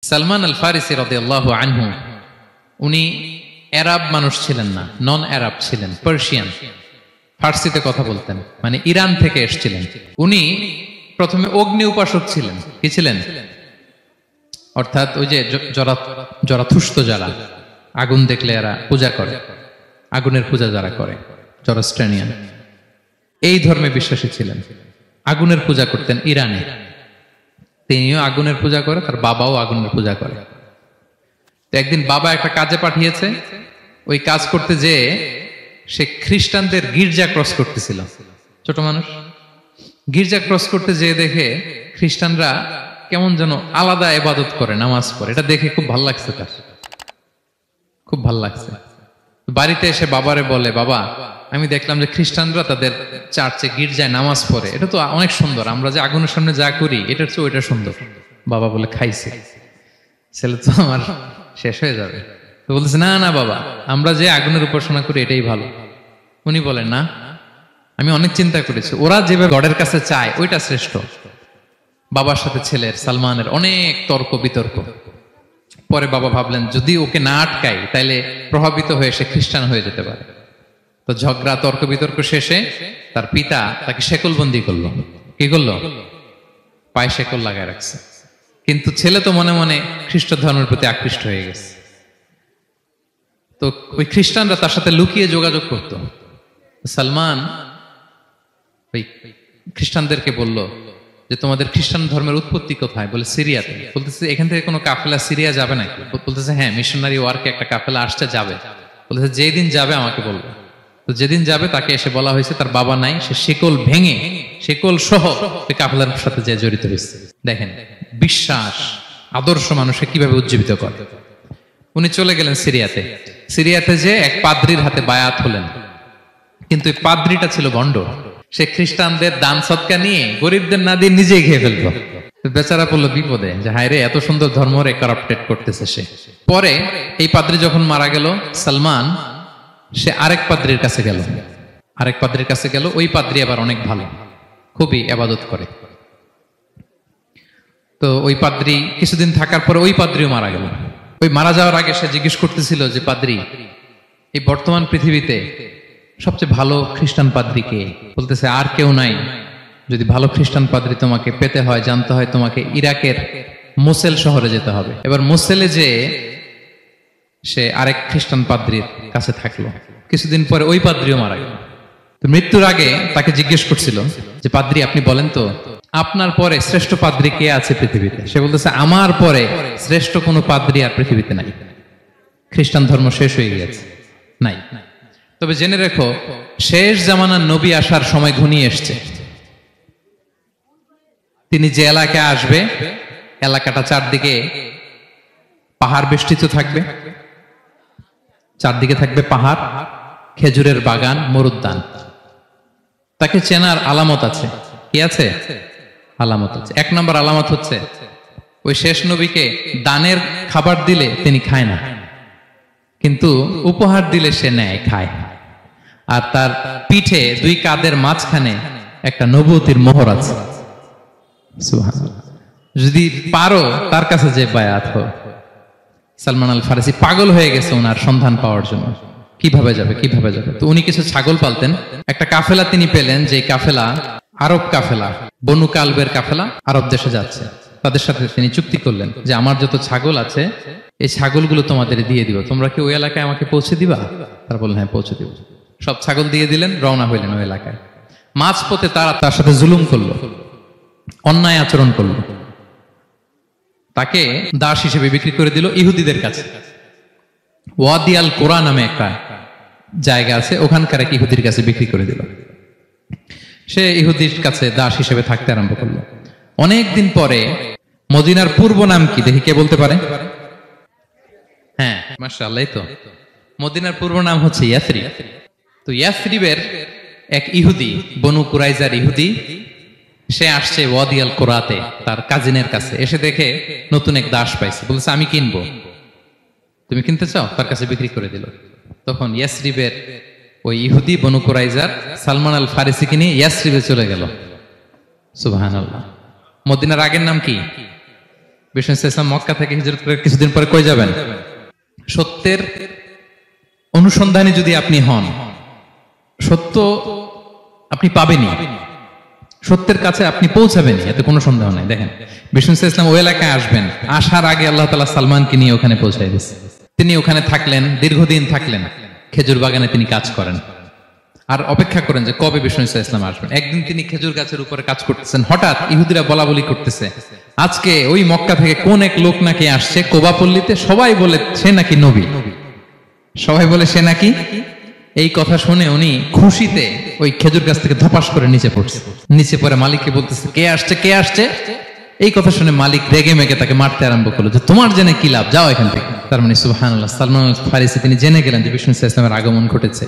সালমান আল ফারিসি রাদিয়াল্লাহু আনহু উনি আরব মানুষ ছিলেন না, নন আরব ছিলেন, পার্সিয়ান, ফার্সিতে কথা বলতেন, মানে ইরান থেকে এসেছিলেন। উনি প্রথমে অগ্নি উপাসক ছিলেন। কি ছিলেন? অর্থাৎ ওই যে জরাথুষ্ট যারা আগুন দেখলে এরা পূজা করে, আগুনের পূজা যারা করে, জরাস্ট্রেনিয়ান, এই ধর্মে বিশ্বাসী ছিলেন। আগুনের পূজা করতেন ইরানে। তিনিও আগুনের পূজা করে, তার বাবাও আগুনের পূজা করে। তো একদিন বাবা একটা কাজে পাঠিয়েছে, ওই কাজ করতে যেয়ে সে খ্রিস্টানদের গির্জা ক্রস করতেছিল। ছোট মানুষ গির্জা ক্রস করতে যেয়ে দেখে খ্রিস্টানরা কেমন যেন আলাদা ইবাদত করে, নামাজ পড়ে। এটা দেখে খুব ভালো লাগছে, তার খুব ভালো লাগছে। বাড়িতে এসে বাবারে বলে, বাবা আমি দেখলাম যে খ্রিস্টানরা তাদের চার্চে গির্জায় নামাজ পড়ে, এটা তো অনেক সুন্দর, আমরা যে আগুনের সামনে যা করি এটার চেয়ে ওইটা সুন্দর। বাবা বলে, খাইছে, ছেলে তো আমার শেষ হয়ে যাবে। তো বলতেছে, না না বাবা, আমরা যে আগুনের উপাসনা করি এটাই ভালো। উনি বলেন, না, আমি অনেক চিন্তা করেছি, ওরা যেভাবে গডের কাছে চায় ওইটা শ্রেষ্ঠ। বাবার সাথে ছেলের, সালমানের অনেক তর্ক বিতর্ক। পরে বাবা ভাবলেন, যদি ওকে না আটকাই তাইলে প্রভাবিত হয়ে সে খ্রিস্টান হয়ে যেতে পারে। তো ঝগড়া তর্ক বিতর্ক শেষে তার পিতা তাকে শেকলবন্দি করলো। কি করলো? পায়ে শেকল লাগায় রাখছে। কিন্তু ছেলে তো মনে মনে খ্রিস্ট ধর্মের প্রতি আকৃষ্ট হয়ে গেছে। তো ওই খ্রিস্টানরা তার সাথে লুকিয়ে যোগাযোগ করত। সালমান ওই খ্রিস্টানদেরকে বলল যে, তোমাদের খ্রিস্টান ধর্মের উৎপত্তি কোথায়? বলে, সিরিয়াতে। বলতেছে, এখান থেকে কোনো কাফেলা সিরিয়া যাবে নাকি? বলতেছে, হ্যাঁ, মিশনারি ওয়ার্কে একটা কাফেলা আসতে যাবে। বলতেছে, যেদিন যাবে আমাকে বলবো। তো যেদিন যাবে তাকে এসে বলা হয়েছে তার বাবা নাই, সে শিকল ভেঙে, শিকল সহ কাফেলার সাথে যে জড়িত হয়েছে। দেখেন বিশ্বাস, আদর্শ মানুষকে কিভাবে উজ্জীবিত করে। উনি চলে গেলেন সিরিয়াতে। সিরিয়াতে যে এক পাদ্রির হাতে বায়াত হলেন, কিন্তু এই পাদ্রিটা ছিল ভণ্ড। সে খ্রিস্টানদের দান সৎকা নিয়ে গরিবদের না দিয়ে নিজেই খেয়ে ফেলতো। বেচারা পড়লো বিপদে, যে হায় রে, এত সুন্দর ধর্ম রে কারাপ্টেড করতেছে সে। পরে এই পাদ্রি যখন মারা গেল, সালমান সে আরেক পাদ্রির কাছে গেল। আরেক পাদ্রির কাছে গেল। ওই পাদ্রি আবার অনেক ভালো, খুবই ইবাদত করে। তো ওই পাদ্রি কিছুদিন থাকার পরে ওই পাদ্রিও মারা গেল। ওই মারা যাওয়ার আগে সে জিজ্ঞেস করতেছিল যে, পাদ্রি, এই বর্তমান পৃথিবীতে সবচেয়ে ভালো খ্রিস্টান পাদ্রি কে? বলতেছে, আর কেউ নাই। যদি ভালো খ্রিস্টান পাদ্রি তোমাকে পেতে হয়, জানতে হয়, তোমাকে ইরাকের মোসেল শহরে যেতে হবে। এবার মোসেলে যে সে আরেক খ্রিস্টান পাদ্রির কাছে থাকলো। কিছুদিন পরে ওই পাদ্রিও মারা গেল। তো মৃত্যুর আগে তাকে জিজ্ঞেস করছিল যে, পাদ্রি আপনি বলেন তো, আপনার পরে শ্রেষ্ঠ পাদ্রি কে আছে পৃথিবীতে? সে বলতেছে, আমার পরে শ্রেষ্ঠ কোনো পাদ্রি আর পৃথিবীতে নাই। খ্রিস্টান ধর্ম শেষ হয়ে গিয়েছে, নাই। তবে জেনে রেখো, শেষ জামানার নবী আসার সময় ঘনিয়ে এসছে। তিনি যে এলাকায় আসবে, এলাকাটা চারদিকে পাহাড় বেষ্টিত থাকবে, চারদিকে থাকবে পাহাড়, খেজুরের বাগান, মরুদ্যান। তাকে চেনার আলামত আছে। কি আছে? আলামত আছে। এক নম্বর আলামত হচ্ছে, ওই শেষ নবীকে দানের খাবার দিলে তিনি খায় না, কিন্তু উপহার দিলে সে নেয়, খায়। আর তার পিঠে দুই কাঁধের মাঝখানে একটা নবুয়তির মোহর আছে। সুবহানাল্লাহ। যদি পারো তার কাছে যে বায়াত হো। সালমান আল ফারিসি পাগল হয়ে গেছে ওনার সন্ধান পাওয়ার জন্য। কিভাবে যাবে, কিভাবে যাবে? তো উনি কিছু ছাগল পালতেন। একটা কাফেলা তিনি পেলেন, যে কাফেলা আরব কাফেলা, বনু কালবের কাফেলা, আরব দেশে যাচ্ছে। তাদের সাথে তিনি চুক্তি করলেন যে, আমার যত ছাগল আছে এই ছাগলগুলো তোমাদের দিয়ে দিব, তোমরা কি ওই এলাকায় আমাকে পৌঁছে দিবা? তারা বললেন, হ্যাঁ, পৌঁছে দিব। সব ছাগল দিয়ে দিলেন, রওনা হইলেন ওই এলাকায়। মাঝপথে তারা তার সাথে জুলুম করলো, অন্যায় আচরণ করলো। তাকে দাস হিসেবে বিক্রি করে দিল ইহুদিদের কাছে। ওয়াদি আল কোরআন নামে একটা জায়গা আছে, ওখানকার এক ইহুদির কাছে বিক্রি করে দিল। সে ইহুদির কাছে দাস হিসেবে থাকতে আরম্ভ করলো। অনেকদিন পরে, মদিনার পূর্ব নাম কি দেখি, কে বলতে পারে? হ্যাঁ, মাশাআল্লাহ। তো মদিনার পূর্ব নাম হচ্ছে ইয়াসরিব। তো ইয়াসরিবের এক ইহুদি, বনু কুরাইজার ইহুদি, সে আসছে ওয়াদি আল কোরাতে তার কাজিনের কাছে। এসে দেখে নতুন এক দাস পাইছে, বলছে, আমি কিনবো, তুমি কিনতে চাও? তার কাছে বিক্রি করে দিল। তখন ইয়াসরিবের ওই ইহুদি, বনু কুরাইজার, সালমান আল ফারিসিকে নিয়ে ইয়াসরিবে চলে গেল। সুবহানাল্লাহ। মদিনার আগের নাম কি? বিষ্ণু ইসলাম মক্কা থেকে হিজরত করে কিছুদিন পরে কই যাবেন? সত্যের অনুসন্ধানে যদি আপনি হন, সত্য আপনি পাবেনই, সত্যের কাছে আপনি পৌঁছাবেন, এতে কোনো সন্দেহ নাই। দেখেন বিষ্ণু ইসলাম ওই এলাকায় আসবেন, আসার আগে আল্লাহ তাআলা সালমানকে নিয়ে ওখানে পৌঁছায় দিয়েছে। তিনি ওখানে থাকলেন, দীর্ঘদিন থাকলেন, খেজুর বাগানে তিনি কাজ করেন আর অপেক্ষা করেন যে কবে বিষ্ণু ইসলাম আসবেন। একদিন তিনি খেজুর গাছের উপরে কাজ করতেছেন, হঠাৎ ইহুদিরা বলা বলি করতেছে আজকে ওই মক্কা থেকে কোন এক লোক নাকি আসছে কোবা পল্লীতে, সবাই বলে সে নাকি নবী, সবাই বলে সে নাকি। এই কথা শুনে উনি খুশিতে ওই খেজুর গাছ থেকে ধপাস করে নিচে পড়ছে। নিচে পড়ে মালিককে বলতেছে কে আসছে, কে আসছে। এই কথা শুনে মালিক রেগে মেগে তাকে মারতে আরম্ভ করলো যে তোমার জেনে কি লাভ, যাও এখান থেকে। তার মানে সুবহানাল্লাহ, সালমান আল ফারিসি তিনি জেনে গেলেন যে বিষ্ণু ইসলামের আগমন ঘটেছে।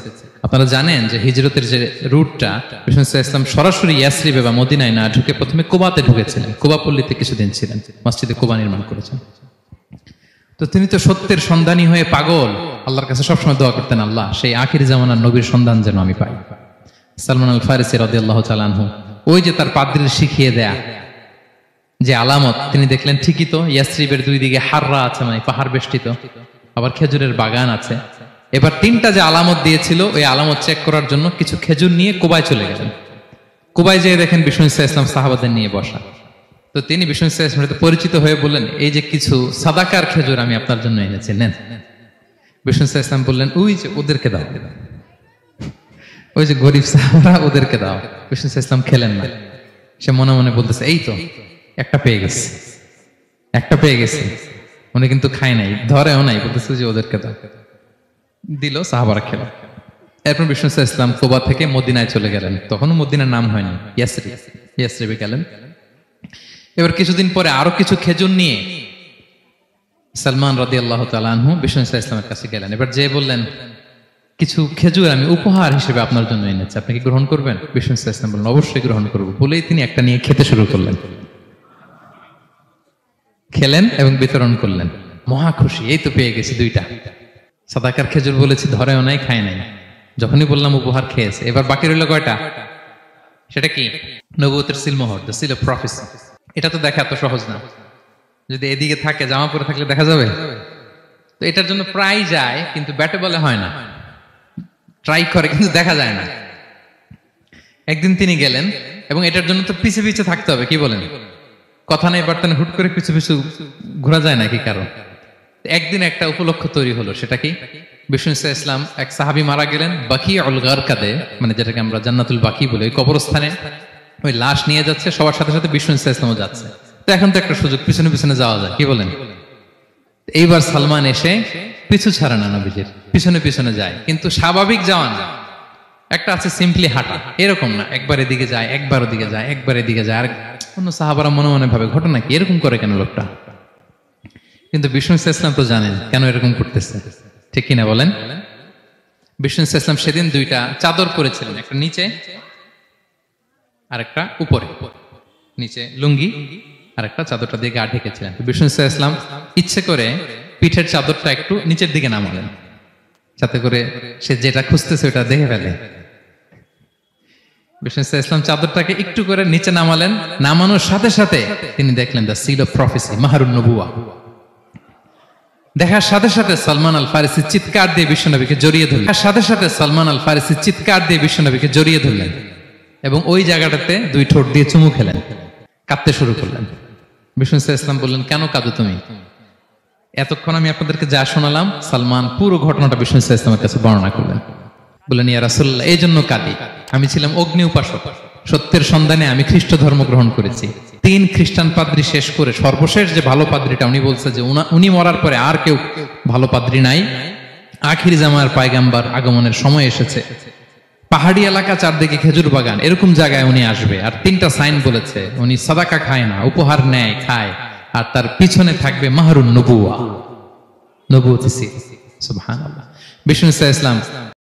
আপনারা জানেন যে হিজরতের যে রুটটা, বিষ্ণু ইসলাম সরাসরি ইয়াসরিবে বা মদিনায় না ঢুকে প্রথমে কুবাতে ঢুকেছিলেন, কুবা পল্লীতে কিছুদিন ছিলেন, মসজিদে কুবা নির্মাণ করেছেন। তো তিনি তো সত্যের সন্ধানী হয়ে পাগল, আল্লাহর কাছে সবসময় দোয়া করতেন, আল্লাহ সেই আখির জামানার নবীর সন্ধান যেন আমি পাই। সালমান আল ফারিসি রাদিয়াল্লাহু তাআলা আনহু ওই যে তার পাদ্রীর শিখিয়ে দেয়া যে আলামত, তিনি দেখলেন ঠিকই তো ইয়াসরিবের দুই দিকে হাররা আছে, মানে পাহাড় বেষ্টিত, আবার খেজুরের বাগান আছে। এবার তিনটা যে আলামত দিয়েছিল ওই আলামত চেক করার জন্য কিছু খেজুর নিয়ে কুবায় চলে গেলেন। কুবায় যেয়ে দেখেন বিষ্ণু ইসলাম সাহাবাদের নিয়ে বসা। তো তিনি বিষ্ণু ইসলামের সাথে পরিচিত হয়ে বললেন এই যে কিছু সাদাকার খেজুর আমি আপনার জন্য এনেছি, নেন। বিষ্ণু ইসলাম বললেন ওই যে ওদেরকে দাও, ওই যে গরিব সাহাবারা ওদেরকে দাও। বিষ্ণু ইসলাম খেলেন না, সে মনে মনে বলতেছে এই তো একটা পেয়ে গেছে, একটা পেয়ে গেছে। উনি কিন্তু খায় নাই, ধরেও নাই, বলতেছে যে ওদেরকে দাও। দিল, সাহাবারা খেল। এরপর বিষ্ণু ইসলাম কুবা থেকে মদিনায় চলে গেলেন, তখনও মদিনার নাম হয়নি, ইয়াসরিবে গেলেন। এবার কিছুদিন পরে আরো কিছু খেজুর নিয়ে সালমান রাদিয়াল্লাহু তাআলা আনহু বিষ্ণু ইসলামের কাছে গেলেন। এবার যে বললেন কিছু খেজুর আমি উপহার হিসেবে আপনার জন্য এনেছি, আপনি কি গ্রহণ করবেন? বিষ্ণু ইসলাম বললেন অবশ্যই গ্রহণ করব। বলেই তিনি একটা নিয়ে খেতে শুরু করলেন, খেলেন এবং বিতরণ করলেন। মহা খুশি, এই তো পেয়ে গেছি দুইটা সাদাকার খেজুর, বলেছি ধরেও নাই, খায় নাই। যখনই বললাম উপহার খেয়েছে। এবার বাকি রইল কয়টা? সেটা কি? নবুয়তের সিলমোহর, দ্য সিল অফ প্রফেসি। এটা তো দেখা এত সহজ না, যদি এদিকে থাকে, জামা পরে থাকলে দেখা যাবে। তো এটার জন্য প্রায় যায়, কিন্তু ব্যাটে বলে হয় না, ট্রাই করে কিন্তু দেখা যায় না। একদিন তিনি গেলেন এবং এটার জন্য তো পিছে পিছে থাকতে হবে, কি বলেন? কথা নেই বার্তা নেই, হুট করে পিছু পিছু ঘোরা যায় নাকি কারো? একদিন একটা উপলক্ষ তৈরি হলো, সেটা কি? বিষ্ণু ইসলাম এক সাহাবী মারা গেলেন বাকিউল গারকাদে, মানে যেটাকে আমরা জান্নাতুল বাকি বলি, ওই কবরস্থানে ওই লাশ নিয়ে যাচ্ছে, সবার সাথে সাথে বিষ্ণু ইসলামও যাচ্ছে। তো এখন তো একটা সুযোগ, পিছনে পিছনে যাওয়া যায়, কি বলেন? এইবার সালমান এসে পিছু ছাড়ে না, নবীজির পিছনে পিছনে যায়, কিন্তু স্বাভাবিক যাওয়া না, একটা আছে সিম্পলি হাঁটা, এরকম না, একবার এদিকে যায়, একবার ওদিকে যায়, একবার এদিকে যায়। আর অন্য সাহাবারা মনে মনে ভাবে ঘটনা কি, এরকম করে কেন লোকটা? কিন্তু বিষ্ণু ইসলাম তো জানেন কেন এরকম করতেছে, ঠিক কিনা বলেন? বিষ্ণু ইসলাম সেদিন দুইটা চাদর পরেছিলেন, একটা নিচে আর একটা উপরে, নিচে লুঙ্গি আর একটা চাদরটা দিয়ে গা ঢেকেছিলেন। বিষ্ণু ইসলাম ইচ্ছে করে পিঠের চাদরটা একটু নিচের দিকে নামালেন, যাতে করে সে যেটা খুঁজতেছে ওটা দেখে ফেলে। বিষ্ণু ইসলাম চাদরটাকে একটু করে নিচে নামালেন, নামানোর সাথে সাথে তিনি দেখলেন দ্য সিল অফ প্রফেসি, মাহরুন নবুয়া। দেখার সাথে সাথে সালমান আল ফারিসি চিৎকার দিয়ে বিশ্বনবীকে জড়িয়ে ধরলেন, সাথে সাথে সালমান আল ফারিসি চিৎকার দিয়ে বিশ্বনবীকে জড়িয়ে ধরলেন এবং ওই জায়গাটাতে দুই ঠোঁট দিয়ে চুমু খেলেন, কাঁদতে শুরু করলেন। বিষ্ণু ইসলাম বললেন কেন কাঁদো তুমি? এতক্ষণ আমি আপনাদেরকে যা শোনালাম, সালমান পুরো ঘটনাটা বিষ্ণু ইসলামের কাছে বর্ণনা করলেন। বললেন ইয়া রাসূলুল্লাহ, এই জন্য কাঁদি, আমি ছিলাম অগ্নি উপাসক, সত্যের সন্ধানে আমি খ্রিস্ট ধর্ম গ্রহণ করেছি। 3 খ্রিস্টান পাদ্রী শেষ করে সর্বশেষ যে ভালো পাদ্রীটা, উনি বলছে যে উনি মরার পরে আর কেউ ভালো পাদ্রী নাই, আখির জামার পয়গাম্বার আগমনের সময় এসেছে। পাহাড়ি এলাকা, চারদিকে খেজুর বাগান, এরকম জায়গায় উনি আসবে। আর 3টা সাইন বলেছে, উনি সাদাকা খায় না, উপহার নেয়, খায়, আর তার পিছনে থাকবে মাহরুন নবুয়া, নবুয়তি সিল। সুবহানাল্লাহ। বিষ্ণু ইসলাম